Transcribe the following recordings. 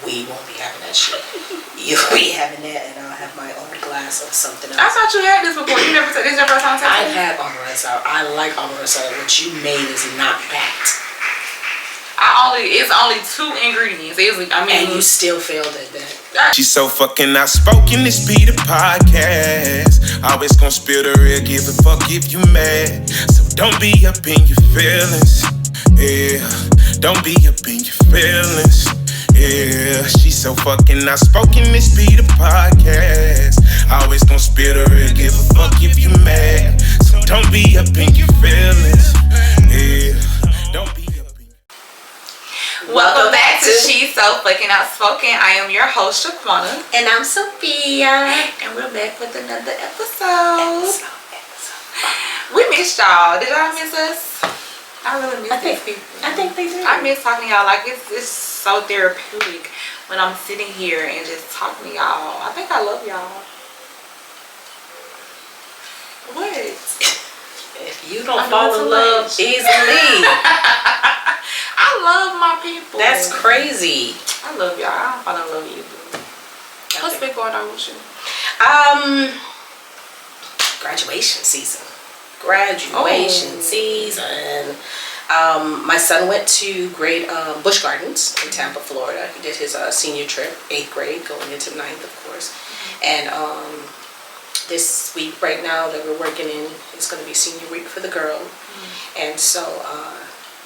We won't be having that shit. You'll be having that, and I'll have my own glass of something else. I thought you had this before. You never said this your first time tasting? I've had omelet. I like omelet. What you made is not that. It's only 2 ingredients. And you still failed at that. She's so fucking outspoken. This be the podcast. Always gonna spill the real. Give a fuck if you mad. So don't be up in your feelings. Yeah, don't be up in your feelings. Yeah, she's so fucking outspoken. This be the podcast. Always gonna spill the real. Give a fuck if you mad. So don't be up in your feelings. Yeah, don't be up in your... Welcome back to She's So Fucking Outspoken. I am your host, Shaquana. And I'm Sophia. And we're back with another episode. We missed y'all. Did y'all miss us? I really miss these people. I think they did. I miss talking to y'all. Like, it's so therapeutic when I'm sitting here and just talking to y'all. I think I love y'all. What? If you don't fall in love easily. I love my people. That's crazy. I love y'all. I don't fall in love with you. What's been going on with you? Graduation season. My son went to Busch Gardens in Tampa, Florida. He did his senior trip, 8th grade, going into 9th, of course. And this week right now that we're working in, it's going to be senior week for the girl. And so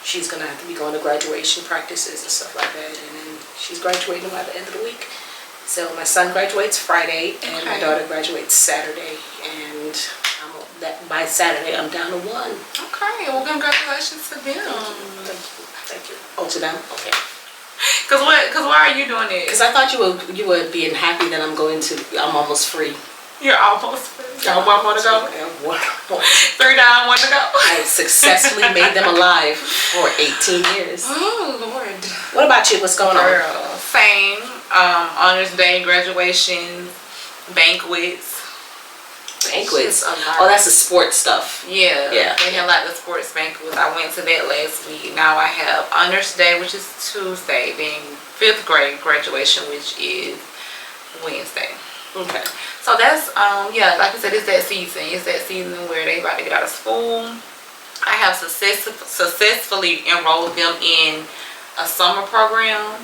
she's going to have to be going to graduation practices and stuff like that. And then she's graduating by the end of the week. So my son graduates Friday and my daughter graduates Saturday. And by Saturday, I'm down to 1. Okay, well, congratulations to them. Thank you. Oh, to them? Okay. Cause why are you doing it? Because I thought you were being happy that I'm almost free. You're almost free. Got 1 more to go. Okay, 3 down, 1 to go. I successfully made them alive for 18 years. Oh Lord. What about you? What's going on? Girl, same. Honors Day, graduations, banquets. Banquets. Oh, that's the sports stuff. Yeah. They have like the sports banquets. I went to that last week. Now I have Honors Day, which is Tuesday. Then 5th grade graduation, which is Wednesday. Okay. So that's like I said, it's that season. It's that season where they about to get out of school. I have successfully enrolled them in a summer program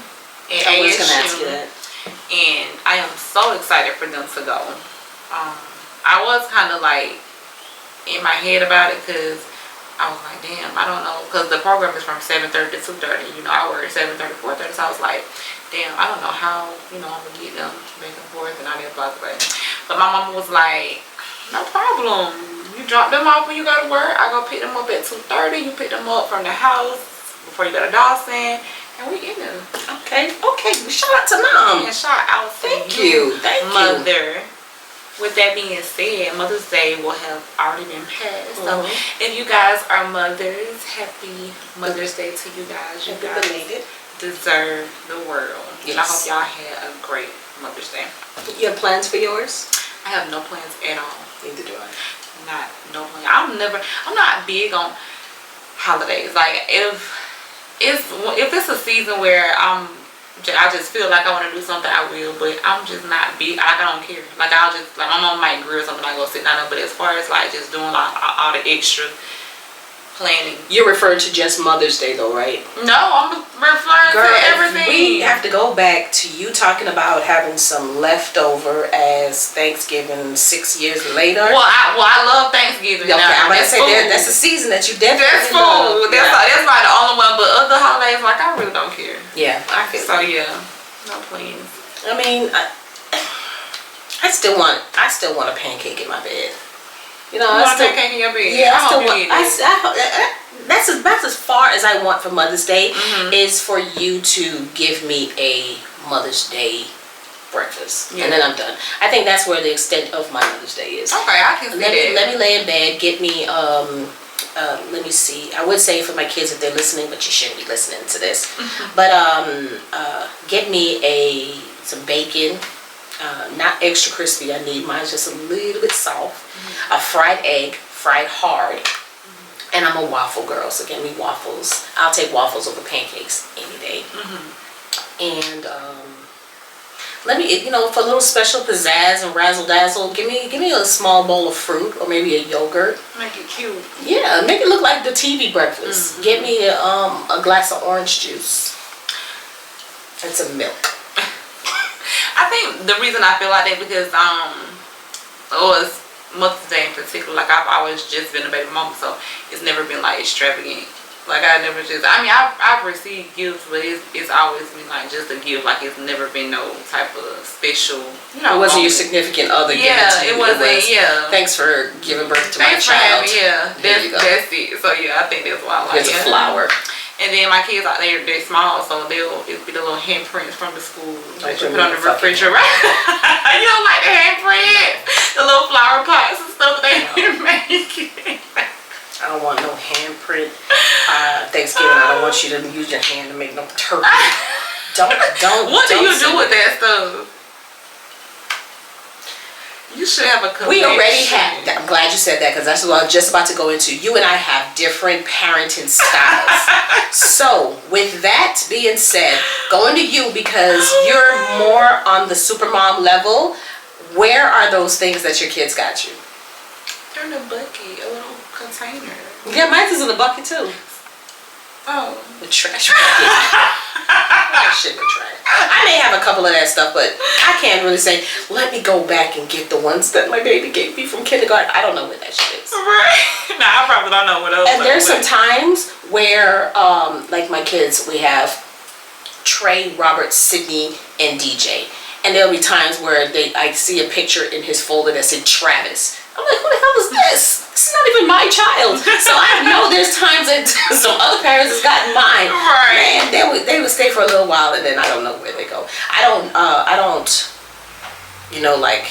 at ASU. I was going to ask you that. And I am so excited for them to go. I was kind of like in my head about it because I was like, damn, I don't know, because the program is from 7:30 to 2:30. You know, I work 7:30 to 4:30, so I was like, damn, I don't know how, I'm gonna get them back and forth and all that blah blah. But my mama was like, no problem. You drop them off when you go to work. I go pick them up at 2:30. You pick them up from the house before you go to Dawson, and we in them. Okay. Shout out to mom. And shout out to Thank you, mother. With that being said, Mother's Day will have already been passed. So if you guys are mothers, happy Mother's Day to you guys. You guys deserve the world. Yes. And I hope y'all had a great Mother's Day. You have plans for yours? I have no plans at all. Neither do I. No plans. I'm not big on holidays. Like if it's a season where I just feel like I want to do something, I will, but I'm just not big. I don't care. Like my mom might grill something, I go sit down there, but as far as like just doing like all the extra planning. You're referring to just Mother's Day though, right? No, I'm referring to everything. We have to go back to you talking about having some leftover as Thanksgiving 6 years later. Well, I love Thanksgiving. Okay, I'm gonna say that's a season that you definitely That's food. That's like the only one, but other holidays, like I really don't care. Yeah, I feel so. Yeah, no plans. I mean, I still want a pancake in my bed. I still pancake in your bed. Yeah, that's as far as I want for Mother's Day is for you to give me a Mother's Day breakfast, and then I'm done. I think that's where the extent of my Mother's Day is. Okay, I can see that. Let me lay in bed. Get me let me see. I would say for my kids if they're listening, but you shouldn't be listening to this. But get me some bacon. Not extra crispy. I need mine just a little bit soft. A fried egg, fried hard. And I'm a waffle girl, so get me waffles. I'll take waffles over pancakes any day. And Let me, for a little special pizzazz and razzle dazzle, give me a small bowl of fruit or maybe a yogurt. Make it cute. Yeah, make it look like the TV breakfast. Get me a glass of orange juice and some milk. I think the reason I feel like that because it's Mother's Day in particular. Like I've always just been a baby mama, so it's never been like extravagant. Like I never just. I mean, I've received gifts, but it's always been like just a gift. Like it's never been no type of special. It wasn't your significant other. Yeah, it wasn't. Yeah. Thanks for giving birth to my Thanks child. For having, yeah, that's it. So yeah, I think that's why I like it. Here's a flower. And then my kids out there, they're small, so it'll be the little handprints from the school that you put on the refrigerator. You don't like the handprints? The little flower pots and stuff that they make. I don't want no handprint. Thanksgiving, I don't want you to use your hand to make no turkey. Don't. What do you do with that stuff? You should have a collection. We already have. I'm glad you said that because that's what I was just about to go into. You and I have different parenting styles. So, with that being said, going to you because you're more on the supermom level. Where are those things that your kids got you? They're in a bucket, a little container. Yeah, mine is in the bucket too. Oh. The trash bucket. That shit with trash. I may have a couple of that stuff, but I can't really say, let me go back and get the ones that my baby gave me from kindergarten. I don't know where that shit is. Right. Nah, I probably don't know what else. And there's some times where, like my kids, we have Trey, Robert, Sydney, and DJ. And there'll be times where I see a picture in his folder that said Travis. I'm like, who the hell is this? This is not even my child. So I know there's times that some other parents has gotten mine. Right. Man, they would stay for a little while and then I don't know where they go. I don't, like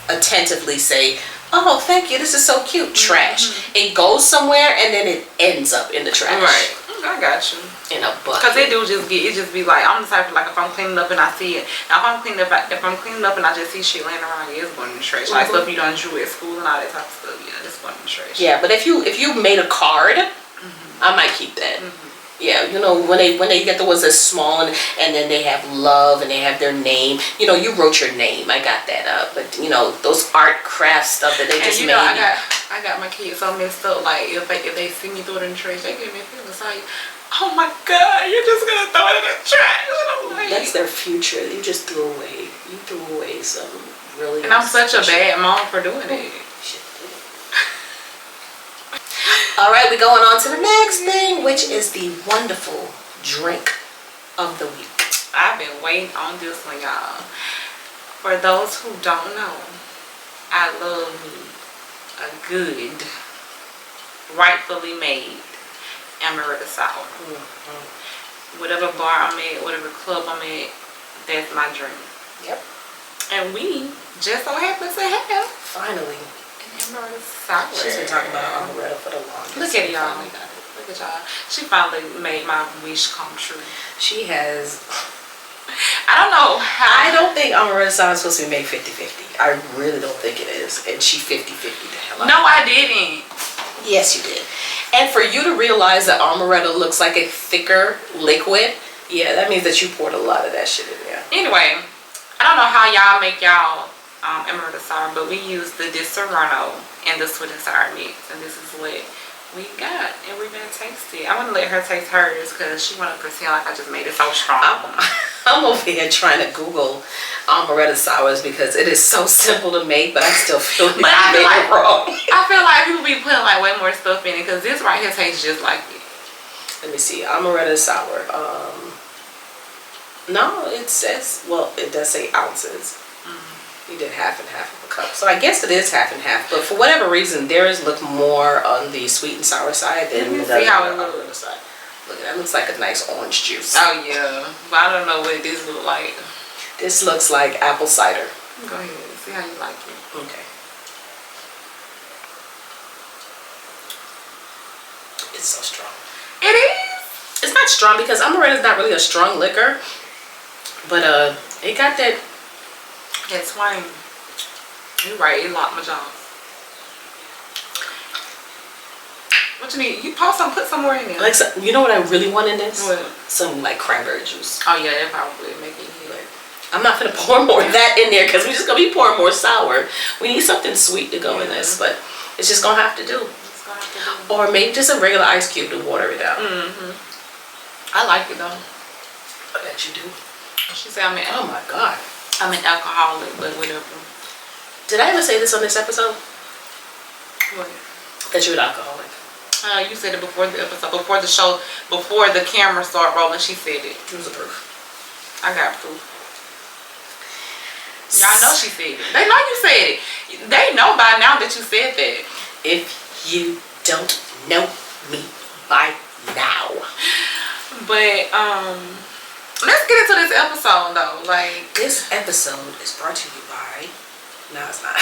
attentively say, oh, thank you, this is so cute. Trash. It goes somewhere and then it ends up in the trash. Right. I got you. In a bucket. Cause it just be like, I'm the type of like if I'm cleaning up and I see it. Now if I'm cleaning up and I just see shit laying around, yeah, it's going in the trash. Like stuff you done drew at school and all that type of stuff, yeah, it's going in the trash. Yeah, but if you made a card, I might keep that. Yeah, when they get the ones that's small and then they have love and they have their name. You wrote your name. I got that up. But those art craft stuff that they just made. I got my kids so messed up. Like if they see me throw it in the trash, they give me a feeling like, oh my God, you're just gonna throw it in the trash. And I'm like, that's their future. You just threw away. You threw away some really. And I'm such a bad mom for doing it. All right, we're going on to the next thing, which is the wonderful drink of the week. I've been waiting on this one, y'all. For those who don't know, I love me a good, rightfully made amaretto sour. Whatever bar I'm at, whatever club I'm at, that's my drink. Yep. And we just so happen to have finally amaretto sour. She's been talking about amaretto for the longest. Look at y'all. Look at y'all. She finally made my wish come true. She has. I don't know how. I don't think amaretto sour is supposed to be made 50-50. I really don't think it is. And she 50-50 the hell out. No, I didn't. Yes, you did. And for you to realize that amaretto looks like a thicker liquid, yeah, that means that you poured a lot of that shit in there. Anyway, I don't know how y'all make y'all amaretto sour, but we use the Serrano and the sweet and sour mix, and this is what we got, and we're gonna taste it. I want to let her taste hers because she want to pretend like I just made it so strong. I'm over here trying to Google amaretto sours because it is so simple to make, but I still feel like I made it wrong. I feel like people be putting like way more stuff in it because this right here tastes just like it. Let me see, amaretto sour. No, it says, well, it does say ounces. You did half and half of a cup. So I guess it is half and half, but for whatever reason, theirs look more on the sweet and sour side than the see how it looks. side. Look at that, looks like a nice orange juice. Oh yeah, but I don't know what this looks like. This looks like apple cider. Go ahead, see how you like it. Okay. It's so strong. It is? It's not strong because amaretto is not really a strong liquor, but it got that. That's wine. You're right, it locked my jaw. What you need? You put some more in there. Like, you know what I really want in this? What? Some like cranberry juice. Oh yeah, that probably make it hit. I'm not gonna pour more of that in there because we're just gonna be pouring more sour. We need something sweet to go in this, but it's just gonna have to do. Or maybe just a regular ice cube to water it down. I like it though. I bet you do. She said oh my God. I'm an alcoholic, but whatever. Did I ever say this on this episode? What? That you're an alcoholic. You said it before the episode, before the show, before the camera started rolling. She said it. It was a proof. I got proof. Y'all know she said it. They know you said it. They know by now that you said that. If you don't know me by now. But let's get into this episode though. Like, this episode is brought to you by. No, it's not.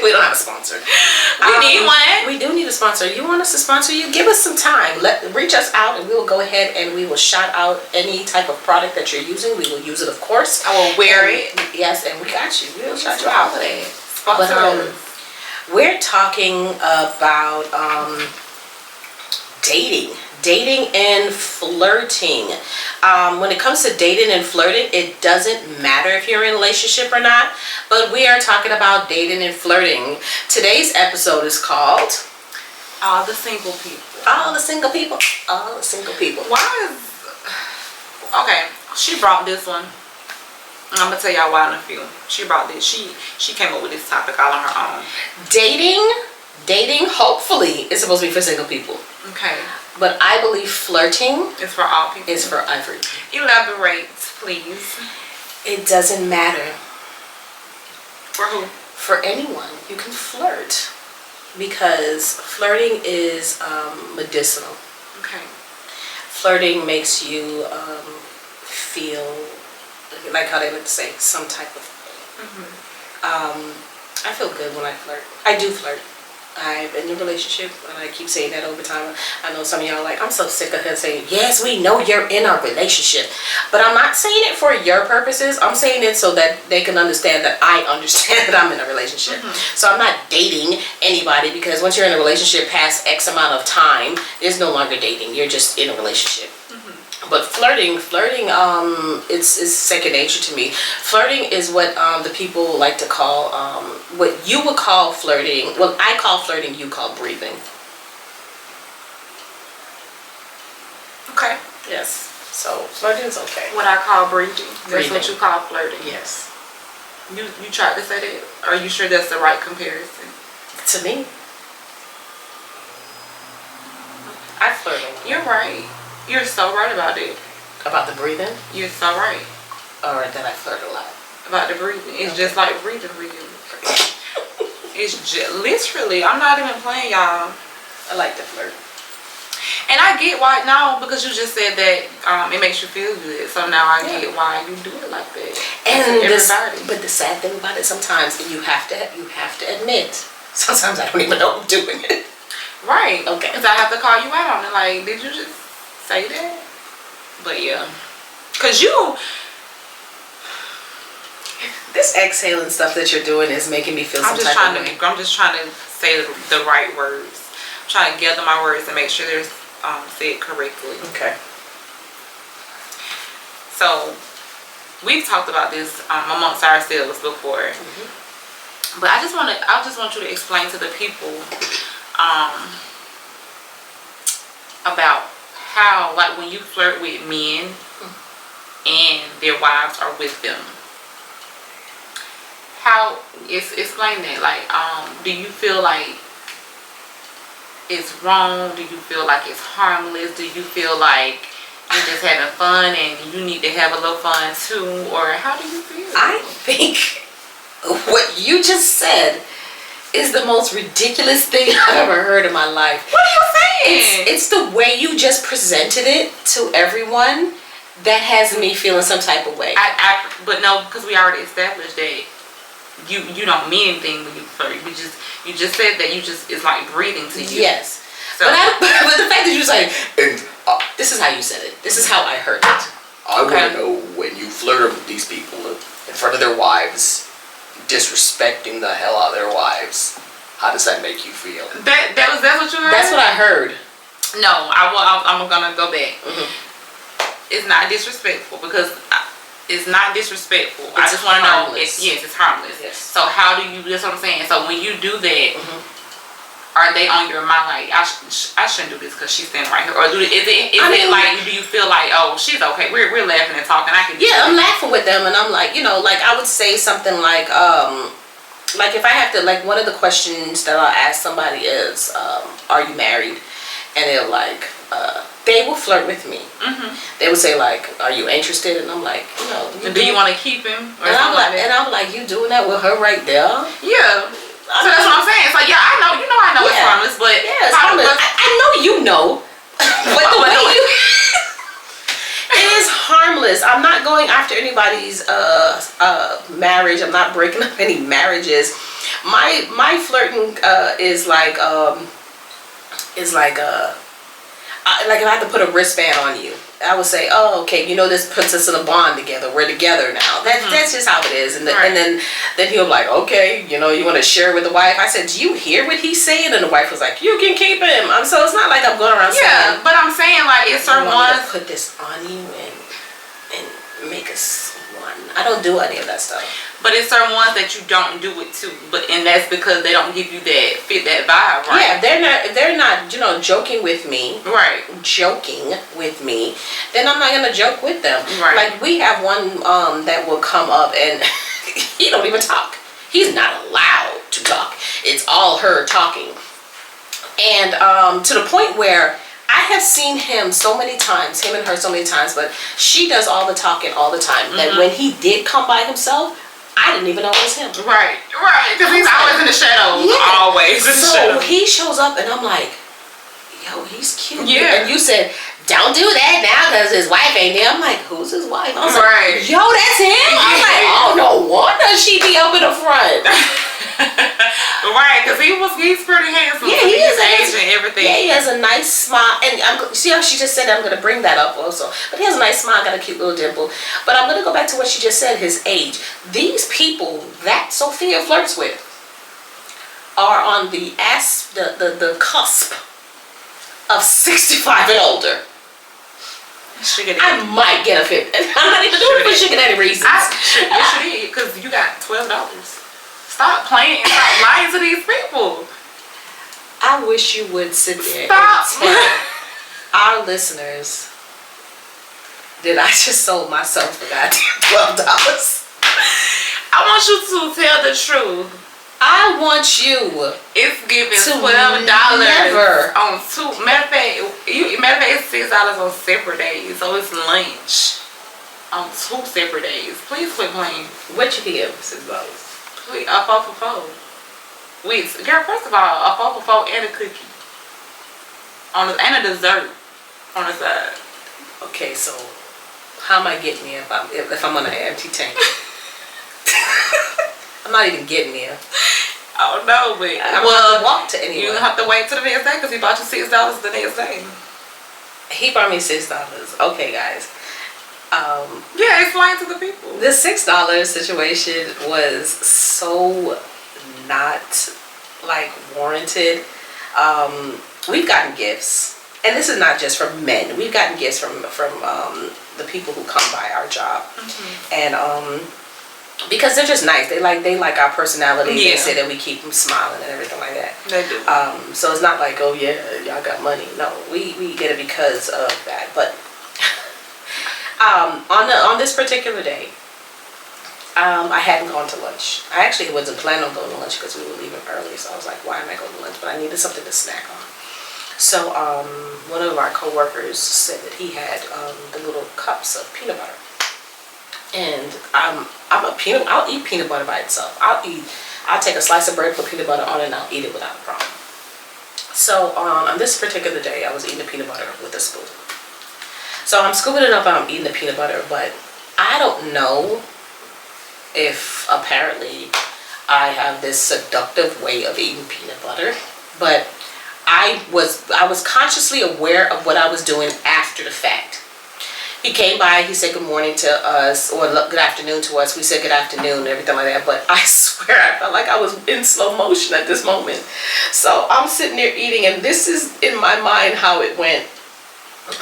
We don't have a sponsor. We need one. We do need a sponsor. You want us to sponsor you? Give us some time. Reach us out, and we will go ahead and we will shout out any type of product that you're using. We will use it, of course. I will wear it. Yes, and we got you. We will shout you out. But we're talking about dating and flirting. When it comes to dating and flirting, it doesn't matter if you're in a relationship or not, but we are talking about dating and flirting. Today's episode is called All the Single People. All the Single People. All the Single People. Why is... Okay, she brought this one. I'm gonna tell y'all why in a few. She brought this. She came up with this topic all on her own. Dating, hopefully, is supposed to be for single people. Okay. But I believe flirting is for all people. Is for everyone. Elaborate, please. It doesn't matter. For who? For anyone. You can flirt. Because flirting is medicinal. Okay. Flirting makes you feel, like how they like to say, some type of thing. I feel good when I flirt. I do flirt. I'm in a relationship, and I keep saying that over time. I know some of y'all are like, I'm so sick of her saying, yes, we know you're in a relationship. But I'm not saying it for your purposes. I'm saying it so that they can understand that I understand that I'm in a relationship. So I'm not dating anybody, because once you're in a relationship past X amount of time, it's no longer dating. You're just in a relationship. But flirting, it's second nature to me. Flirting is what the people like to call, what you would call flirting. Well, I call flirting, you call breathing. Okay. Yes. So flirting is okay. What I call breathing. That's what you call flirting. Yes. You tried to say that? Are you sure that's the right comparison? To me. I flirt a lot. You're right. You're so right about it. About the breathing? You're so right. Or that I flirt a lot. About the breathing. It's just like breathing for you. It's just, literally, I'm not even playing, y'all. I like to flirt. And I get why now, because you just said that it makes you feel good. So now I get why you do it like that. And everybody. But the sad thing about it, sometimes you have to admit, sometimes I don't even know I'm doing it. Right. Okay. Because I have to call you out on it. Like, did you just say that? But yeah. Because this exhaling stuff that you're doing is making me feel some type of way. I'm just trying to say the right words. I'm trying to gather my words and make sure they're said correctly. Okay. So, we've talked about this amongst ourselves before. But I just want you to explain to the people about how, like, when you flirt with men and their wives are with them, how explain that. Like, do you feel like it's wrong? Do you feel like it's harmless? Do you feel like you're just having fun and you need to have a little fun too? Or how do you feel? I think what you just said is the most ridiculous thing I've ever heard in my life. What are you saying? It's the way you just presented it to everyone that has me feeling some type of way. But no, because we already established that you don't mean anything when you flirt. You just said that it's like breathing to you. Yes. So, but the fact that you say, and this is how you said it. This is how I heard it. I want to know when you flirt with these people in front of their wives, disrespecting the hell out of their wives. How does that make you feel? That's what you heard? That's what I heard. No, I'm gonna go back. It's not disrespectful because It's not disrespectful. I It's just want to know. harmless. It's harmless. Yes. So how do you? That's what I'm saying. So when you do that, are they on your mind like I shouldn't do this because she's standing right here, or is it like do you feel like, oh, she's okay? We're laughing and talking. I can. Yeah, I'm laughing with them, and I'm like, like I would say something like if I have to, like, one of the questions that I'll ask somebody is, are you married? And they'll like, they will flirt with me. They would say like, are you interested? And I'm like, do you want to keep him? Or and I'm like, you doing that with her right there? Yeah. So that's what I'm saying. It's like, yeah, I know it's harmless, but yeah, it's harmless. I know you know, but the way you. It is harmless. I'm not going after anybody's marriage. I'm not breaking up any marriages. My flirting is like like if I had to put a wristband on you, I would say, oh, okay, this puts us in a bond together. We're together now. That's just how it is. And then he'll be like, okay, you want to share with the wife. I said, do you hear what he's saying? And the wife was like, you can keep him. So it's not like I'm going around saying. Yeah, but I'm saying like it's certain ones. Put this on you and make us one. I don't do any of that stuff. But it's certain ones that you don't do it to, and that's because they don't give you that vibe, right? Yeah, they're not, joking with me. Right. Joking with me, then I'm not gonna joke with them. Right. Like we have one that will come up and he don't even talk. He's not allowed to talk. It's all her talking, and to the point where I have seen him so many times, him and her so many times, but she does all the talking all the time. That when he did come by himself, I didn't even know it was him. Right, because he's always in the shadows. Yeah. Always in the shadows. So he shows up and I'm like, yo, he's cute. Yeah. And you said, don't do that now because his wife ain't there. I'm like, who's his wife? I was right. like, yo, that's him? I'm like, oh, no wonder she be up in the front. Right, because he's pretty handsome. Yeah, he is age and everything. Yeah, he has a nice smile. And see how she just said I'm going to bring that up also. But he has a nice smile, got a cute little dimple. But I'm going to go back to what she just said, his age. These people that Sophia flirts with are on the cusp of 65 and older. Sugar I might get a 50. I'm not even doing it for sugar daddy reasons. Yes, you did, because you got $12. Stop playing and stop lying to these people. I wish you would sit there Stop. and tell our listeners that I just sold myself for goddamn $12. I want you to tell the truth. I want you. It's giving $12 never. on two. Matter of fact, it's $6 on separate days, so it's lunch on 2 separate days. Please quit playing. What you give? $6. Please, a 4 for 4. Wait, girl. First of all, a 4 for 4 and a cookie and a dessert on the side. Okay, so how am I getting there if I'm on an empty tank? I'm not even getting there. Oh no, but I don't have to walk to anywhere. You don't have to wait till the next day because he bought you $6 the next day. He bought me $6. Okay, guys. Yeah, explain to the people. The $6 situation was so not like warranted. We've gotten gifts, and this is not just from men. We've gotten gifts from the people who come by our job, and because they're just nice. They like our personality. Yeah. They say that we keep them smiling and everything like that. They do. So it's not like, oh yeah, y'all got money. No, we get it because of that. But on this particular day, I hadn't gone to lunch. I actually wasn't planning on going to lunch because we were leaving early. So I was like, why am I going to lunch? But I needed something to snack on. So one of our coworkers said that he had the little cups of peanut butter. And I'll eat peanut butter by itself. I'll take a slice of bread, put peanut butter on it, and I'll eat it without a problem. So on this particular day, I was eating the peanut butter with a spoon. So I'm scooping it up and I'm eating the peanut butter, but I don't know if apparently I have this seductive way of eating peanut butter, but I was consciously aware of what I was doing after the fact. He came by, he said good morning to us, or good afternoon to us. We said good afternoon and everything like that, but I swear I felt like I was in slow motion at this moment. So I'm sitting there eating, and this is in my mind how it went.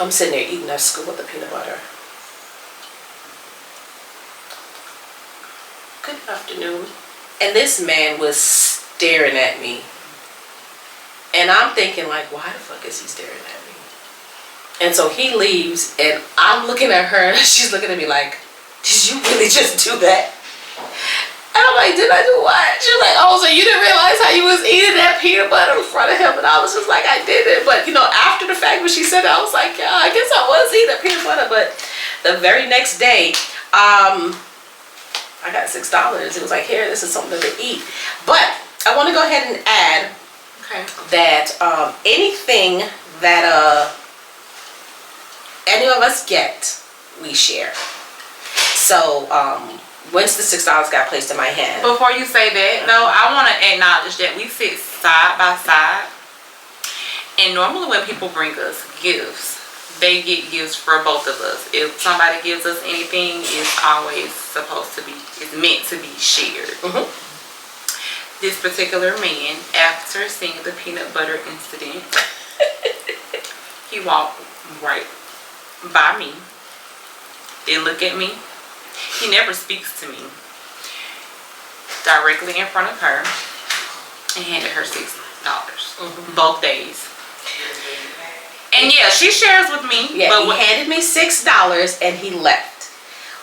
I'm sitting there eating that scoop of the peanut butter. good afternoon. And this man was staring at me. And I'm thinking like, why the fuck is he staring at me? And so he leaves and I'm looking at her and she's looking at me like, did you really just do that? And I'm like, did I do what? She's like, oh, so you didn't realize how you was eating that peanut butter in front of him? And I was just like, I did it. But, you know, after the fact when she said that, I was like, yeah, I guess I was eating that peanut butter. But the very next day, I got $6. It was like, here, this is something to eat. But I want to go ahead and add that anything that any of us get, we share. So, once the $6 got placed in my hand. Before you say that, though, I want to acknowledge that we sit side by side. And normally when people bring us gifts, they get gifts for both of us. If somebody gives us anything, it's always supposed to be, it's meant to be shared. This particular man, after seeing the peanut butter incident, he walked right by me, didn't look at me. He never speaks to me. Directly in front of her, and handed her $6 both days. And yeah, she shares with me. Yeah, but he handed me $6 and he left.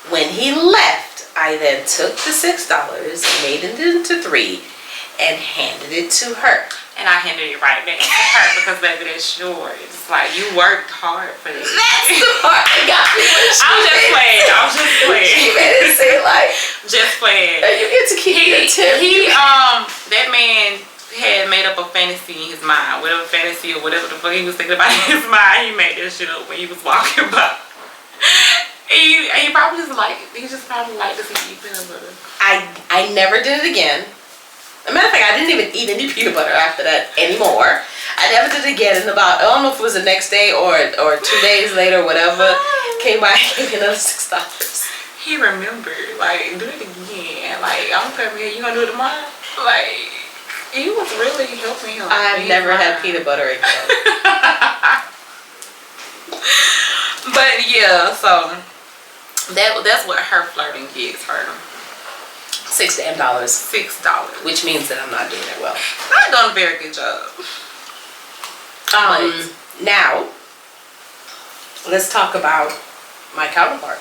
When he left, I then took the $6, made it into 3, and handed it to her. And I handed it right back to her because baby, that's yours. It's like you worked hard for this. That's the part that got me. I'm just playing. She made it seem like just playing. You get to keep your tip. That man had made up a fantasy in his mind, whatever fantasy or whatever the fuck he was thinking about in his mind. He made that shit up when he was walking by. And he probably just probably liked to see you eat peanut butter. I never did it again. As a matter of fact, I didn't even eat any peanut butter after that anymore. I never did it again. And about, I don't know if it was the next day or 2 days later or whatever, came by and gave me another $6. He remembered, like, do it again. Like, I'm coming here, you gonna do it tomorrow? Like, he was really helping him. I've never had peanut butter again. But yeah, so that's what her flirting gets her. $6 damn. $6. Which means that I'm not doing it well. I've done a very good job. Now, let's talk about my counterpart.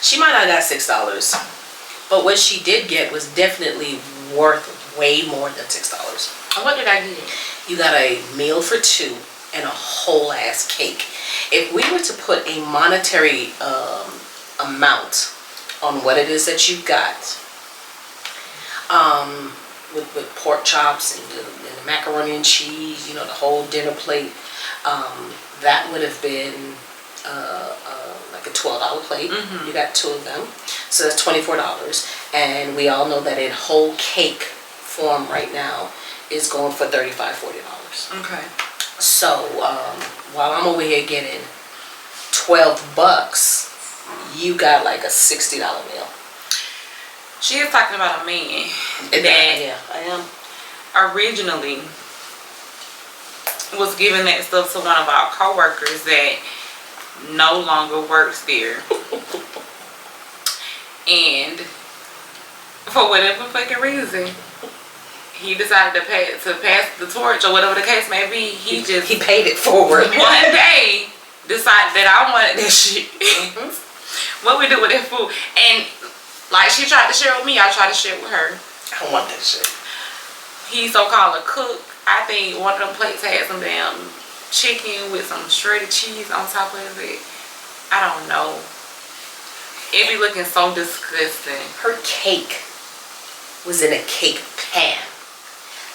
She might not have got $6, but what she did get was definitely worth way more than $6. What did I get? You got a meal for 2 and a whole ass cake. If we were to put a monetary amount on what it is that you got, with pork chops and the macaroni and cheese, you know, the whole dinner plate, that would have been like a $12 plate. You got 2 of them, so that's $24. And we all know that in whole cake form right now is going for $35-$40. Okay. So while I'm over here getting $12, you got like a $60 meal. She is talking about a man Yeah, I am. Originally was giving that stuff to one of our co-workers that no longer works there. And for whatever fucking reason, he decided to pass the torch or whatever the case may be. He paid it forward. One day decided that I wanted that shit. What we do with that food. And like she tried to share with me, I tried to share with her. I want that shit. He so-called a cook. I think one of them plates had some damn chicken with some shredded cheese on top of it. I don't know. It be looking so disgusting. Her cake was in a cake pan.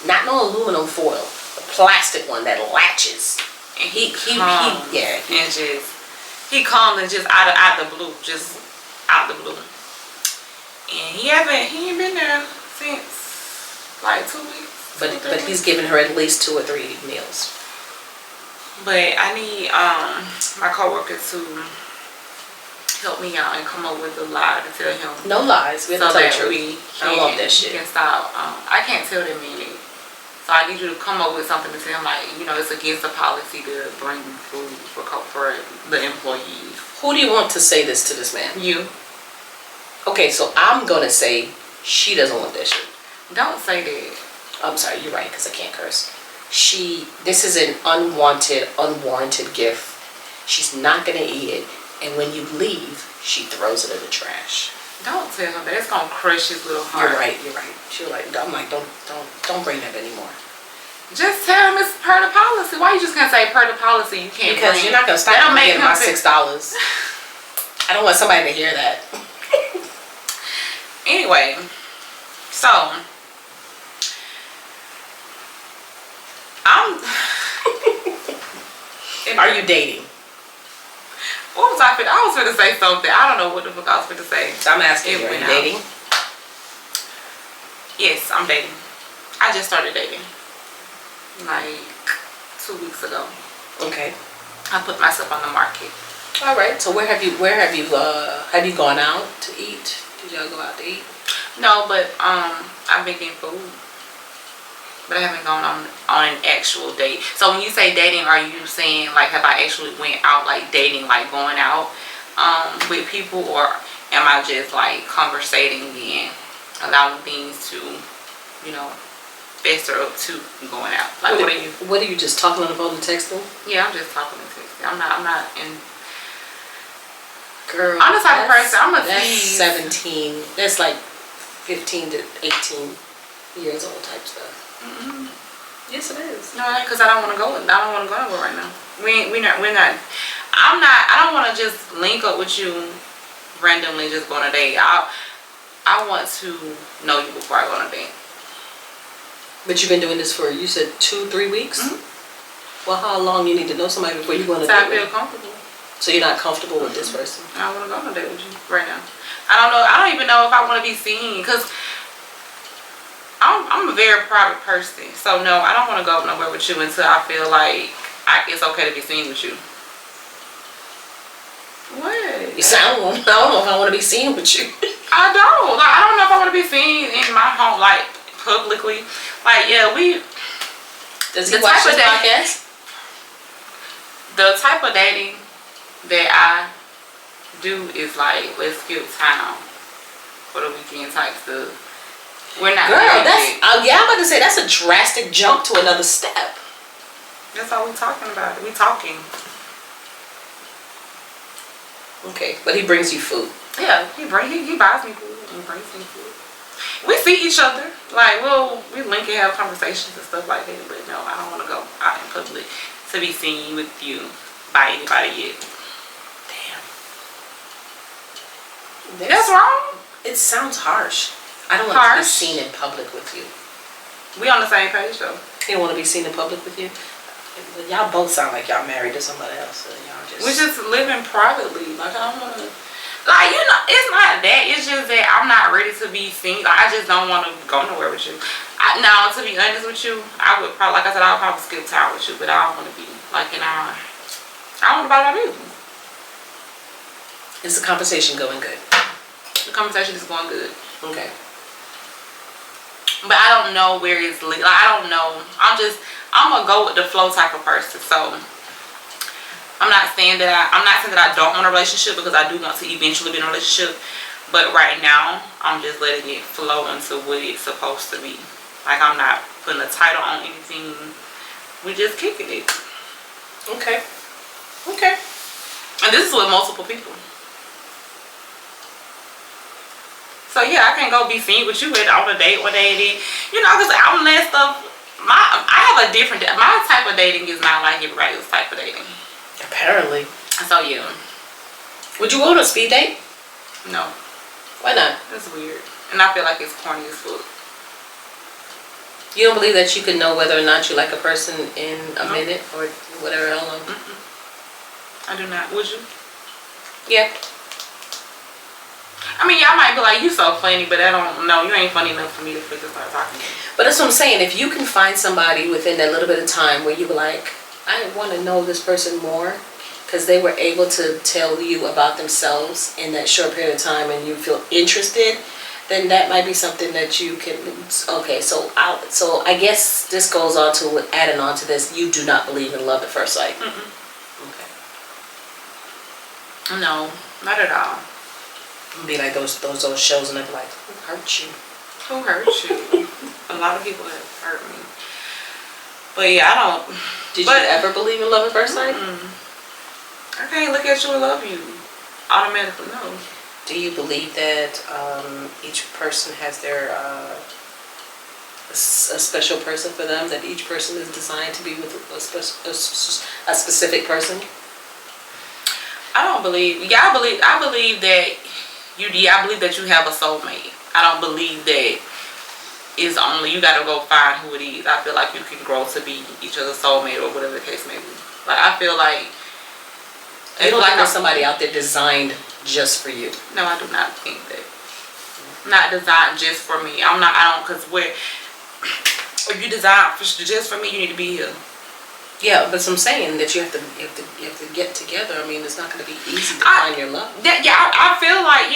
Not no aluminum foil. The plastic one that latches. And he comes and just out the blue. Just out the blue. And he ain't been there since like 2 weeks. But he's giving her at least 2 or 3 meals. But I need my coworker to help me out and come up with a lie to tell him. No lies. We have to tell the truth. I love that shit. Can stop. I can't tell them anything. So I need you to come up with something to tell him, like, you know, it's against the policy to bring food for the employees. Who do you want to say this to this man? You. Okay, so I'm gonna say she doesn't want that shit. Don't say that. I'm sorry, you're right, because I can't curse. This is an unwarranted gift. She's not gonna eat it, and when you leave, she throws it in the trash. Don't tell her that. It's gonna crush his little heart. You're right. She's like, I'm like, don't bring that anymore. Just tell him it's per the policy. Why you just gonna say per the policy? You can't. Because you're not gonna stop me getting my $6. I don't want somebody to hear that. Anyway, so Are you dating? What was I was gonna say something. I don't know what the fuck I was gonna say. So I'm asking you, are you dating? Yes, I'm dating. I just started dating like 2 weeks ago. Okay. I put myself on the market. All right. So have you gone out to eat? Did y'all go out to eat? No, but I've been getting food. But I haven't gone on an actual date. So when you say dating, are you saying like have I actually went out like dating, like going out with people, or am I just like conversating and allowing things to, you know, fester up to going out? Like what are you just talking on the phone and texting? Yeah, I'm just talking and texting. I'm not in. Girl, I'm the type of person. That's 17. That's like 15 to 18 years old type stuff. Mm-hmm. Yes, it is. No, because I don't want to go. I don't want to go anywhere right now. We're not. I don't want to just link up with you randomly, just go on a date. I want to know you before I go on a date. But you've been doing this for, you said 2-3 weeks? Mm-hmm. Well, how long you need to know somebody before you go on a So date? I feel comfortable. So you're not comfortable with this person? I don't want to go on a date with you right now. I don't know. I don't even know if I want to be seen, because I'm a very private person. So no, I don't want to go nowhere with you until I feel like it's okay to be seen with you. What? You sound, I don't know if I want to be seen with you. I don't. Like, I don't know if I want to be seen in my home, like publicly. Like, yeah, Does he watch this podcast? The type of dating that I do is like, let's skip town for the weekend type stuff. We're not. Girl, I'm about to say that's a drastic jump to another step. That's all we talking about. We talking. Okay, but he brings you food. Yeah, he buys me food and brings me food. We see each other. Like, we link and have conversations and stuff like that. But no, I don't want to go out in public to be seen with you by anybody yet. Damn. That's wrong. It sounds harsh. I don't want to be seen in public with you. We on the same page though. You don't want to be seen in public with you? Y'all both sound like y'all married to somebody else. So y'all just... We're just living privately. Like, I don't want to... Like, you know, it's not that. It's just that I'm not ready to be seen. Like, I just don't want to go nowhere with you. Now, to be honest with you, I would probably, like I said, I would probably skip town with you. But I don't want to be, like, I don't want to buy my business. Is the conversation going good? The conversation is going good. Okay. But I don't know where it's like, I don't know. I'm gonna go with the flow type of person. So I'm not saying that I don't want a relationship, because I do want to eventually be in a relationship. But right now, I'm just letting it flow into what it's supposed to be. Like, I'm not putting a title on anything. We just kicking it. Okay. Okay. And this is with multiple people. So yeah, I can't go be seen with you on a date one day, you know, because all that stuff. I have a different. My type of dating is not like everybody else's type of dating. Apparently. So yeah. Would you go on a speed date? No. Why not? That's weird, and I feel like it's corny as fuck. You don't believe that you can know whether or not you like a person in a minute or whatever? How long? I do not. Would you? Yeah. I mean, y'all might be like, you so funny, but I don't know. You ain't funny enough for me to start talking to you. But that's what I'm saying. If you can find somebody within that little bit of time where you were like, I want to know this person more, because they were able to tell you about themselves in that short period of time and you feel interested, then that might be something that you can... Okay, so I guess this goes on to, adding on to this, you do not believe in love at first sight. Okay. No, not at all. Be like those shows, and they're like, who hurt you? Who hurt you? A lot of people have hurt me. But yeah, I don't. Did you ever believe in love at first sight? I can't look at you and love you automatically. No. Do you believe that each person has their a special person for them? That each person is designed to be with a specific person? I don't believe. Yeah, I believe that you. Yeah, I believe that you have a soulmate. I don't believe that it's only you got to go find who it is. I feel like you can grow to be each other's soulmate or whatever the case may be. Like I feel like. You don't think there's somebody out there designed just for you? No, I do not think that. Not designed just for me. I don't, because if you design just for me, you need to be here. Yeah, but I'm saying that you have to get together. I mean, it's not going to be easy to find your love. I feel like,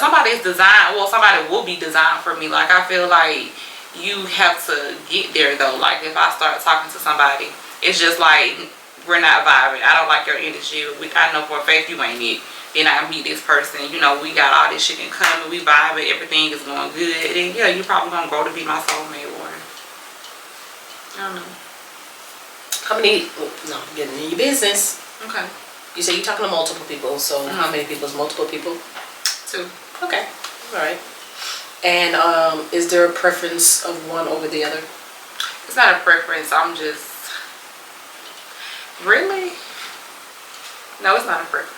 somebody is designed, well, somebody will be designed for me. Like, I feel like you have to get there, though. Like, if I start talking to somebody, it's just like, we're not vibing. I don't like your energy. I know for a fact you ain't it. Then I meet this person, we got all this shit in common, we vibing, everything is going good. And yeah, you probably gonna grow to be my soulmate or I don't know. How many, no, getting in your business. Okay. You say you're talking to multiple people, so how many people is multiple people? 2. Okay, all right. And is there a preference of one over the other? It's not a preference, I'm just, really? No, it's not a preference.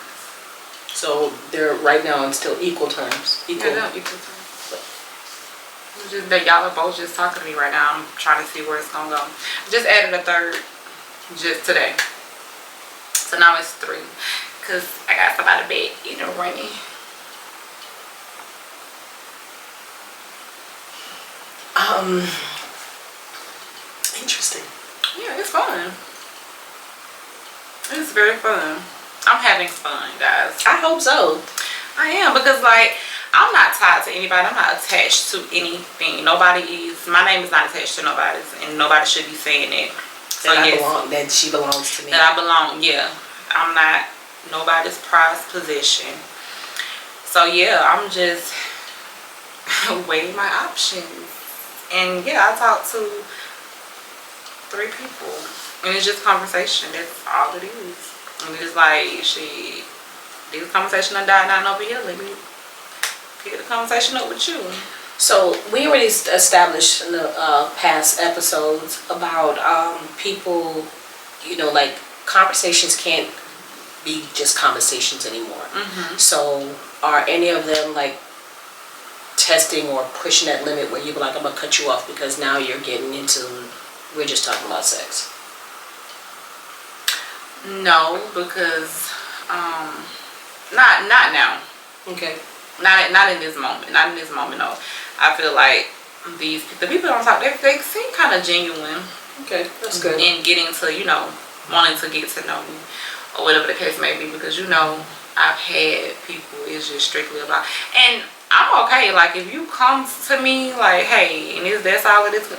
So they're right now in still equal terms. Equal terms. It's just that y'all are both just talking to me right now. I'm trying to see where it's gonna go. I just added a third just today. So now it's 3. Cause I got somebody bed, running. Interesting. Yeah, it's fun. It's very fun. I'm having fun, guys. I hope so. I am, because like I'm not tied to anybody. I'm not attached to anything. My name is not attached to nobody's, and nobody should be saying it. So that she belongs to me. That I belong, yeah. I'm not nobody's prized possession. So yeah, I'm just weighing my options. And yeah, I talked to 3 people. And it's just conversation. That's all it is. And it's like, this conversation done died down over here. Let me pick the conversation up with you. So we already established in the past episodes about people, like conversations can't be just conversations anymore. So are any of them like testing or pushing that limit where you be like, I'm gonna cut you off because now you're getting into, we're just talking about sex? No, because not now. Okay. Not in this moment. Not in this moment. No, I feel like the people on top, they seem kind of genuine. Okay, that's good. In getting to wanting to get to know me or whatever the case may be, because I've had people, it's just strictly about, and I'm okay. Like if you come to me like, hey, and that's all it's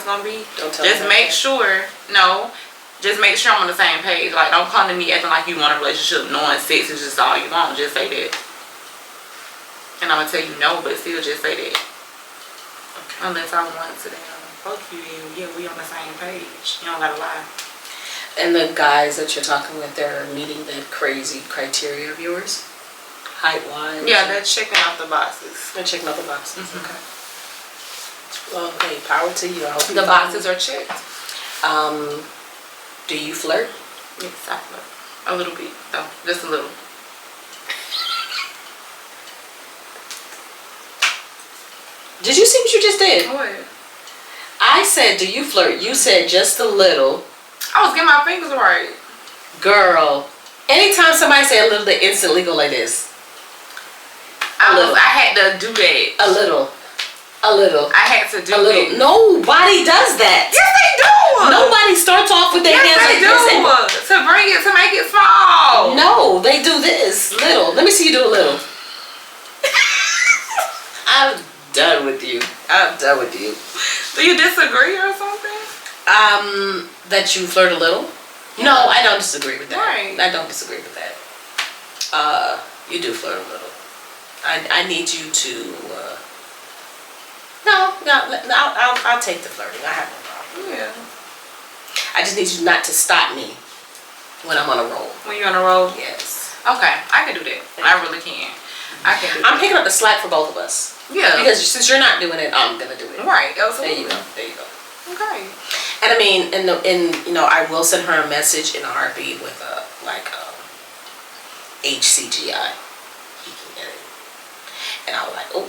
gonna be. Just make sure. No. Just make sure I'm on the same page. Like, don't come to me acting like you want a relationship, knowing sex is just all you want. Just say that. And I'm going to tell you no, but still just say that. Okay. Unless I want to fuck you, and yeah, we on the same page. You don't got to lie. And the guys that you're talking with, they're meeting that crazy criteria of yours? Height-wise? Yeah, they're checking out the boxes. They're checking out the boxes. Okay. Well, hey, power to you. I hope the boxes are checked. Do you flirt? Yes, I flirt. A little bit, though. Just a little. Did you see what you just did? What? I said, do you flirt? You said just a little. I was getting my fingers right. Girl, anytime somebody say a little, they instantly go like this. I had to do that. A little. I had to do a little. that. Nobody does that. Yes, they do. Nobody starts off with their hands like this. To make it small. No, they do this. Little. Let me see you do a little. I'm done with you. Do you disagree or something? That you flirt a little? Yeah. No, I don't disagree with that. Right. I don't disagree with that. You do flirt a little. I need you to. No, I'll take the flirting. I have no problem. Yeah. I just need you not to stop me when I'm on a roll. When you're on a roll? Yes. Okay, I can do that. I really can. I can do that. I'm picking up the slack for both of us. Yeah. Because since you're not doing it, I'm gonna do it. Right. Absolutely. There you go. Okay. And I mean, I will send her a message in a heartbeat with HCGI. He can get it. And I was like, oh.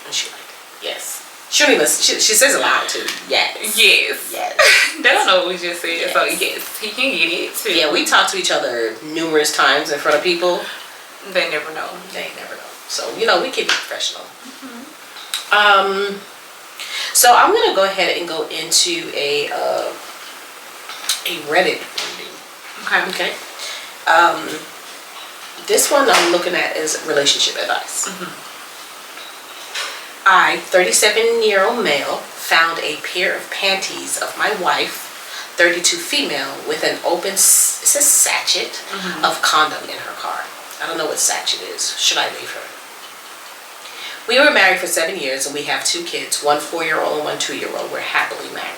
And she like, yes. She don't even. She says it loud too. Yes. Yes. Yes. They don't know what we just said. Yes. So yes, he can get it too. Yeah, we talk to each other numerous times in front of people. They never know. They never know. So we keep it professional. So I'm gonna go ahead and go into a Reddit reading. Okay. Okay. This one I'm looking at is relationship advice. I, 37-year-old male, found a pair of panties of my wife, 32 female, with an open, it says sachet of condom in her car. I don't know what sachet is. Should I leave her? We were married for 7 years and we have 2 kids, one 4-year-old and one 2-year-old. We're happily married.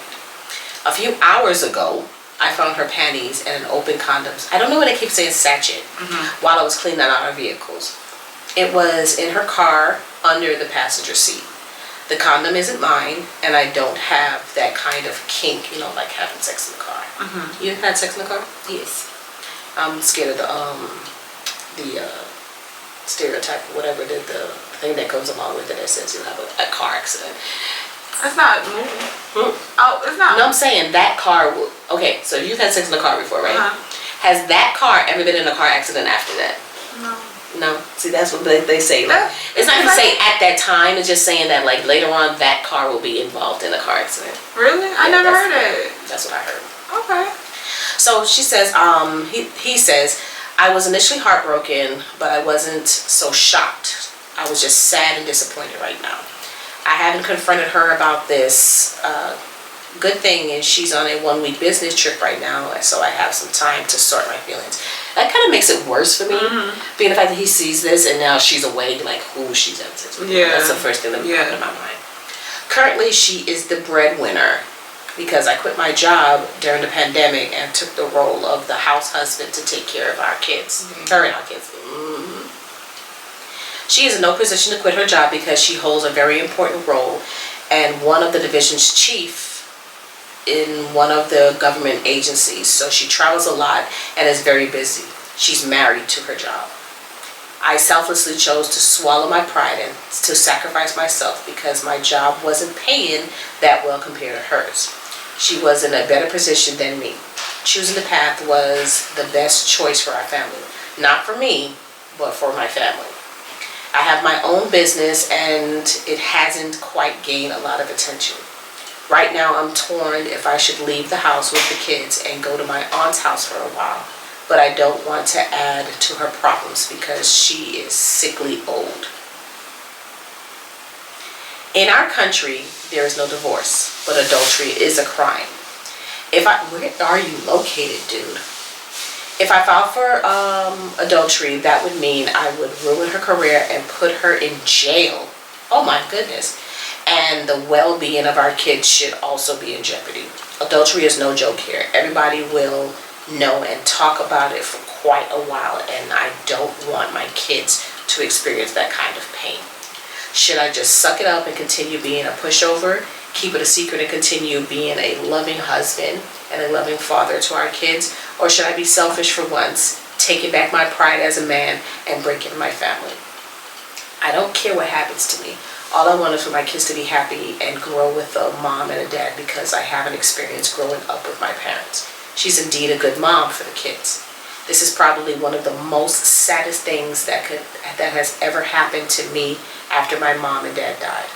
A few hours ago, I found her panties and an open condoms. I don't know why they keep saying sachet while I was cleaning out our vehicles. It was in her car under the passenger seat. The condom isn't mine and I don't have that kind of kink, like having sex in the car. You had sex in the car? Yes. I'm scared of the stereotype or whatever, the thing that goes along with it that says you'll have a car accident. That's not moving. Oh, it's not. No, I'm saying that car will. Okay, so you've had sex in the car before, right? Has that car ever been in a car accident after that? No. No. See, that's what they say. Like, it's not even saying at that time. It's just saying that like later on that car will be involved in a car accident. Really? I never heard that. That's what I heard. Okay. So she says, he says, I was initially heartbroken, but I wasn't so shocked. I was just sad and disappointed right now. I haven't confronted her about this. Good thing is she's on a 1-week business trip right now, so I have some time to sort my feelings. That kind of makes it worse for me, being the fact that he sees this and now she's away, like who she's having sex with. Yeah. That's the first thing that comes to my mind. Currently, she is the breadwinner because I quit my job during the pandemic and took the role of the house husband to take care of our kids, her and our kids. She is in no position to quit her job because she holds a very important role and one of the division's chief in one of the government agencies. So she travels a lot and is very busy. She's married to her job. I selflessly chose to swallow my pride and to sacrifice myself because my job wasn't paying that well compared to hers. She was in a better position than me. Choosing the path was the best choice for our family. Not for me, but for my family. I have my own business and it hasn't quite gained a lot of attention. Right now I'm torn if I should leave the house with the kids and go to my aunt's house for a while. But I don't want to add to her problems because she is sickly old. In our country, there is no divorce, but adultery is a crime. Where are you located, dude? If I filed for adultery, that would mean I would ruin her career and put her in jail. Oh my goodness. And the well-being of our kids should also be in jeopardy. Adultery is no joke here. Everybody will know and talk about it for quite a while, and I don't want my kids to experience that kind of pain. Should I just suck it up and continue being a pushover, keep it a secret and continue being a loving husband and a loving father to our kids? Or should I be selfish for once, taking back my pride as a man and breaking my family? I don't care what happens to me. All I want is for my kids to be happy and grow with a mom and a dad because I haven't experienced growing up with my parents. She's indeed a good mom for the kids. This is probably one of the most saddest things that has ever happened to me after my mom and dad died.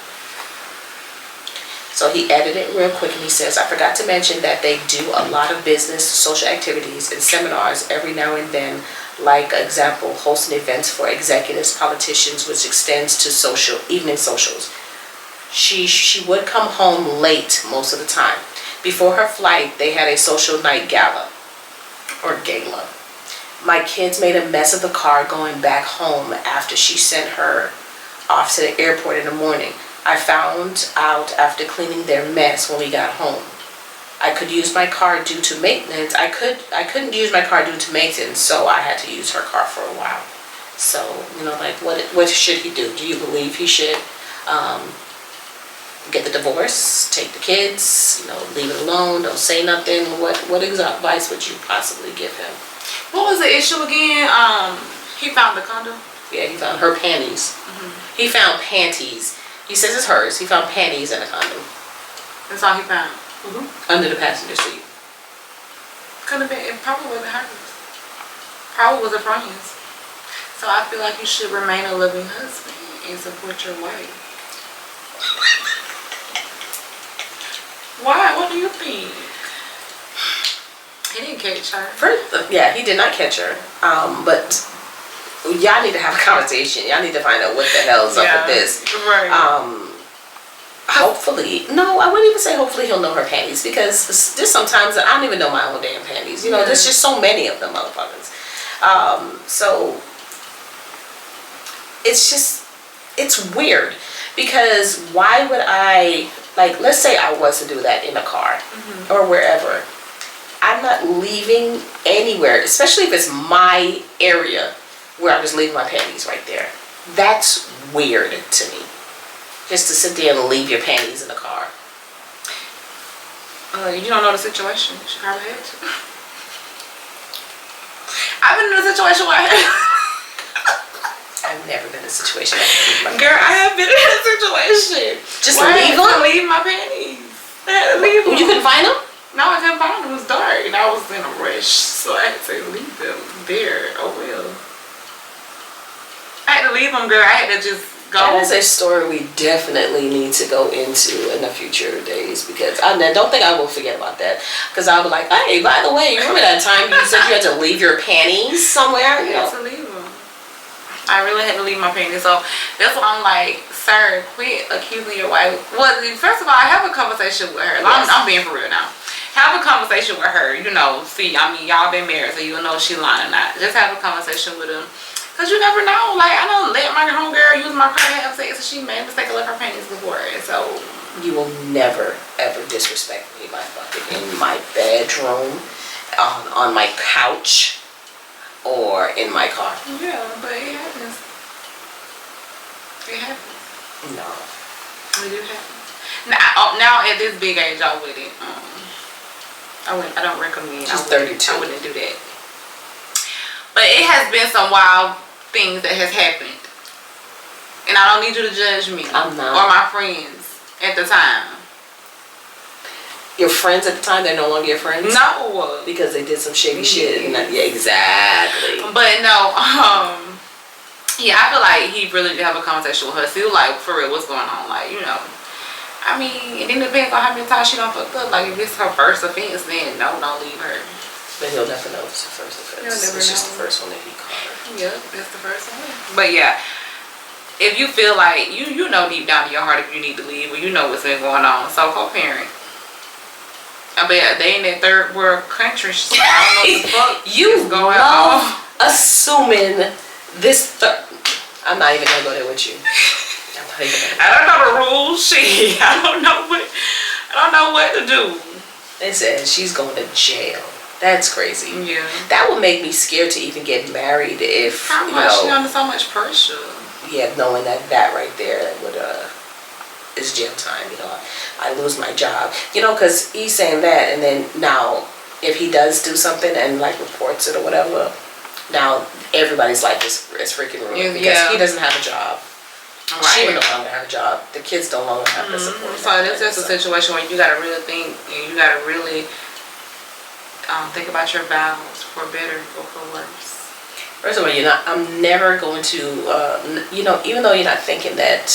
So he edited it real quick and he says, I forgot to mention that they do a lot of business, social activities, and seminars every now and then, like example, hosting events for executives, politicians, which extends to evening socials. She would come home late most of the time. Before her flight, they had a social night gala or gala. My kids made a mess of the car going back home after she sent her off to the airport in the morning. I found out after cleaning their mess when we got home. I could use my car due to maintenance. I couldn't use my car due to maintenance, so I had to use her car for a while. So, like, what should he do? Do you believe he should get the divorce, take the kids, leave it alone, don't say nothing? What advice would you possibly give him? What was the issue again? He found the condom? Yeah, he found her panties. Mm-hmm. He found panties. He says it's hers. He found panties and a condom. That's all he found? Mm-hmm. Under the passenger seat. Could have been, it probably wasn't hers. Probably was a friend's. So I feel like you should remain a loving husband and support your wife. Why? What do you think? He didn't catch her. Yeah, he did not catch her. But y'all need to have a conversation. Y'all need to find out what the hell's up with this. Right. Hopefully, no, I wouldn't even say hopefully he'll know her panties, because there's sometimes that I don't even know my own damn panties. There's just so many of them motherfuckers. So it's weird, because why would I, like, let's say I was to do that in a car or wherever. I'm not leaving anywhere, especially if it's my area, where I'm just leaving my panties right there. That's weird to me. Just to sit there and leave your panties in the car. You don't know the situation. She probably had to. I've been in a situation where I've never been in a situation. Girl, I have been in a situation. Just leave them? Leave my panties. I had to leave them. You couldn't find them? No, I couldn't find them. It was dark and I was in a rush, so I had to leave them there. Oh well. I had to leave them, girl. I had to just go. That is a story we definitely need to go into in the future days, because I don't think I will forget about that. Because I'll be like, hey, by the way, you remember that time you said you had to leave your panties somewhere? I had to leave them. I really had to leave my panties. So that's why I'm like, sir, quit accusing your wife. Well, first of all, I have a conversation with her. Yes. I'm being for real now. Have a conversation with her. See, I mean, y'all been married, so you'll know if she lying or not. Just have a conversation with him. Because you never know. Like, I don't let my homegirl use my car to have sex, and she made a mistake of left her panties before. And so, you will never, ever disrespect me by fucking in my bedroom, on my couch, or in my car. Yeah, but it happens. It happens. No. It do happen. Now at this big age, I wouldn't. I don't recommend. She's 32. I wouldn't do that. But it has been some wild things that has happened. And I don't need you to judge me. I'm not. Or my friends at the time. Your friends at the time, they're no longer your friends? No. Because they did some shady shit. Yeah, exactly. But no, yeah, I feel like he really did have a conversation with her. See, like, for real, what's going on? Like, I mean, it depends on how many times she done fucked up. Like, if it's her first offense, then no, don't leave her. But he'll never know it's the first offense. It's just the first one that he caught her. Yep, that's the first one. But yeah, if you feel like, you know deep down in your heart if you need to leave, or you know what's been going on, so co-parent. I bet they in that third world country, so I don't know what the fuck you is going love on. Assuming this I'm not even gonna go there with you. I don't know the rules, shit. I don't know what to do. They said she's going to jail. That's crazy. Yeah. That would make me scared to even get married if how much she under so much pressure. Yeah, knowing that right there would is jail time. I lose my job. Because he's saying that, and then now if he does do something and like reports it or whatever, now everybody's life is freaking ruined because he doesn't have a job. Right. She no longer have a job. The kids no longer have the support. So it's just a situation where you gotta really think, and you gotta really think about your vows, for better or for worse. First of all, I'm never going to, even though you're not thinking that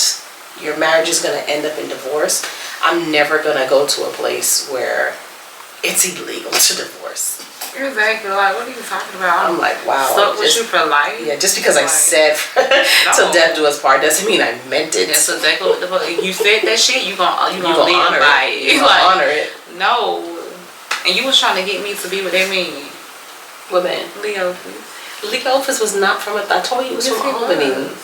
your marriage is going to end up in divorce, I'm never going to go to a place where it's illegal to divorce. Exactly. Like, what are you talking about? I'm like, wow. Stuck with you for life? Yeah, just because I said till death do us part doesn't mean I meant it. That's exactly what the fuck. You said that shit, you gonna live honor by it. You gonna honor it. No. And you was trying to get me to be with that man. What man? Leo, please. Leofus was not from I told you it was Yes, from it Albany. was.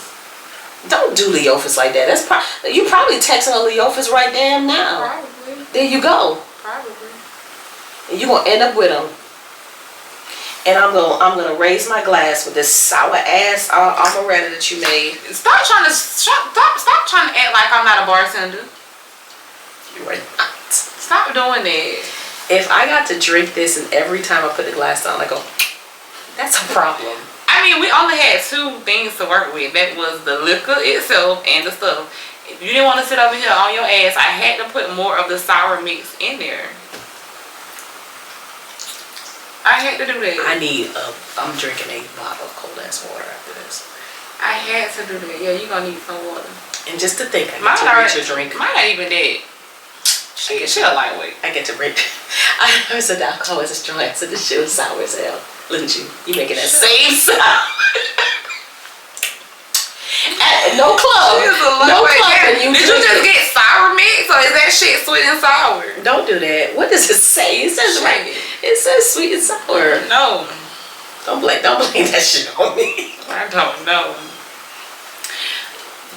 Don't do Leofus like that. That's you probably texting a Leofus right damn now. Probably. There you go. Probably. And you're gonna end up with him. And I'm gonna raise my glass with this sour ass amaretta that you made. Stop trying to act like I'm not a bartender. You are not. Stop doing that. If I got to drink this and every time I put the glass down, I go, that's a problem. I mean, we only had 2 things to work with. That was the liquor itself and the stuff. If you didn't want to sit over here on your ass, I had to put more of the sour mix in there. I had to do that. I'm drinking a bottle of cold ass water after this. I had to do that. Yeah, you're gonna need some water. And just to think, I Mine get to reach a drink. Mine not even that. She a lightweight. I get to reach. I said the alcohol was strong. I said this shit was sour as hell. Look at you. You making that same sound. No club. No club. And Did you just get sour mix or is that shit sweet and sour? Don't do that. What does it say? It says right. It says sweet and sour. No. Don't blame that shit on me. I don't know.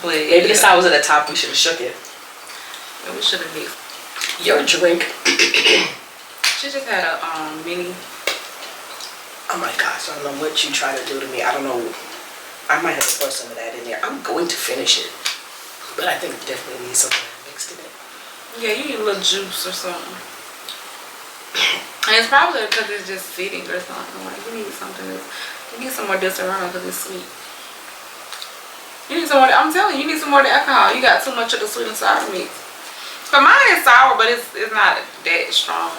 But maybe the sour was at the top. We should have shook it. Yeah, we should have mixed. Your drink. She just had a mini. Oh my gosh! I don't know what you try to do to me. I don't know. I might have to pour some of that in there. I'm going to finish it, but I think it definitely needs something mixed in it. Yeah, you need a little juice or something. And it's probably because it's just sitting or something. Like you need something else. You need some more Disaronno because it's sweet. You need some more. I'm telling you, you need some more of the alcohol. You got too much of the sweet and sour mix. But mine is sour, but it's not that strong.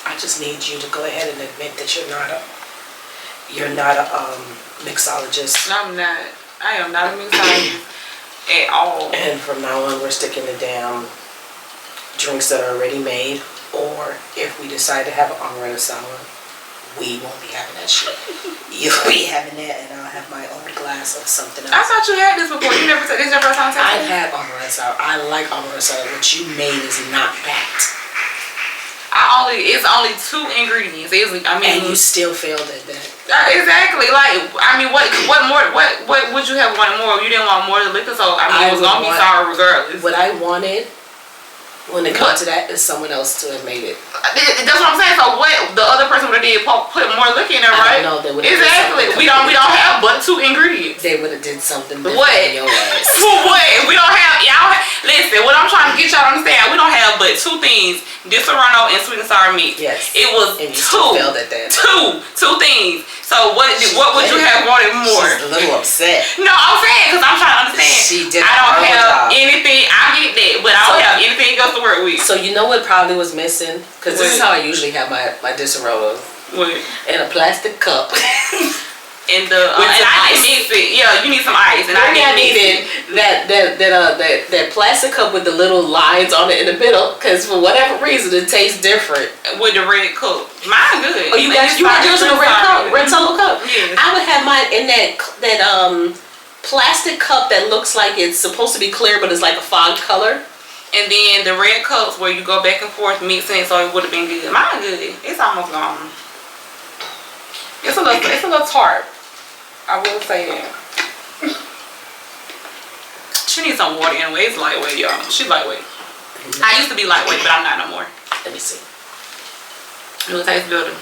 I just need you to go ahead and admit that you're not a mixologist. No, I'm not. I am not a mixologist at all. And from now on, we're sticking to damn drinks that are already made. Or if we decide to have an amaretto sour, we won't be having that shit. You'll be having that, and I'll have my own glass of something else. I thought you had this before. You never said this is your first time I've tasting? had amaretto sour. I like amaretto sour. What you made is not that. It's only 2 ingredients. And you still failed at that. Exactly. Like, I mean, what more? What would you have wanted more? You didn't want more of the liquor, so I mean, it was gonna be sour regardless. What I wanted when it comes to that is someone else to have made it. That's what I'm saying. So what the other person would have did put more liquor in there, right? No, they would have. Exactly. We don't have but 2 ingredients. They would have did something different What? in your ass. What? We don't have y'all. Listen, what I'm trying to get y'all to understand, we don't have but 2 things: Disaronno and sweet and sour mix. Yes. It was and you 2. Still failed at that. 2 things. So what would you have wanted more? She's a little upset. No, I'm saying because I'm trying to understand. She did. I don't have anything. I get that, but I don't have anything else to work with. So you know what probably was missing? Because this is how I usually have my Disaronno. What? In a plastic cup. And I didn't mix it. Yeah, you need some ice. And I needed that plastic cup with the little lines on it in the middle, because for whatever reason it tastes different. With the red cup. Mine good. Oh, you had yours in a red cup, red solo cup. Yeah. I would have mine in that plastic cup that looks like it's supposed to be clear, but it's like a fog color. And then the red cups where you go back and forth mixing it, so it would have been good. Mine good. It's almost gone. It's a little tart. I will say that. She needs some water anyway. It's lightweight, y'all. She's lightweight. I used to be lightweight, but I'm not no more. Let me see. It will taste better.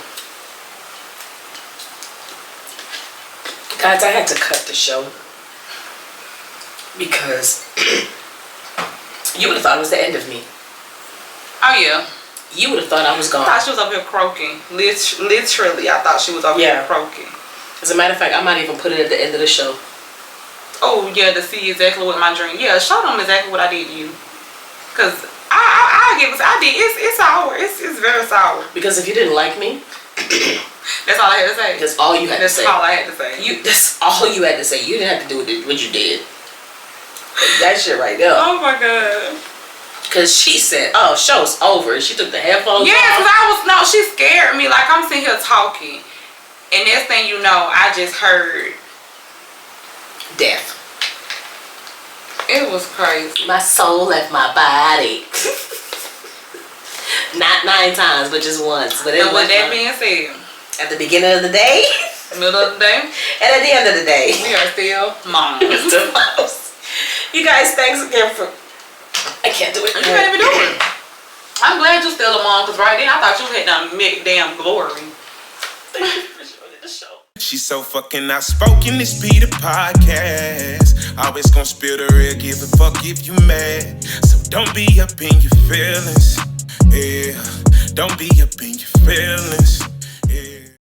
Guys, I had to cut the show because you would have thought it was the end of me. Oh yeah. You would have thought I was gone. I thought she was up here croaking. Literally, I thought she was up here croaking. As a matter of fact, I might even put it at the end of the show. Oh yeah, to see exactly what my drink. Yeah, show them exactly what I did to you. Cause I did. It's sour. It's very sour. Because if you didn't like me, that's all I had to say. That's all you had to say. That's all I had to say. That's all you had to say. You didn't have to do what you did. That shit right there. Oh my god. Cause she said, "Oh, show's over." She took the headphones off. Yeah, cause she scared me. Like I'm sitting here talking. And next thing you know, I just heard death. It was crazy. My soul left my body. Not 9 times, but just once. But and with that being said, at the beginning of the day, Middle of the day, And at the end of the day, we are still moms. it's the most. You guys, thanks again for. I can't do it. You can't even do it. I'm glad you're still a mom, because right then I thought you had done damn glory. Thank you for joining the show. She's so fucking outspoken, this be the podcast. Always gonna spill the real, give a fuck if you mad. So don't be up in your feelings. Yeah, don't be up in your feelings.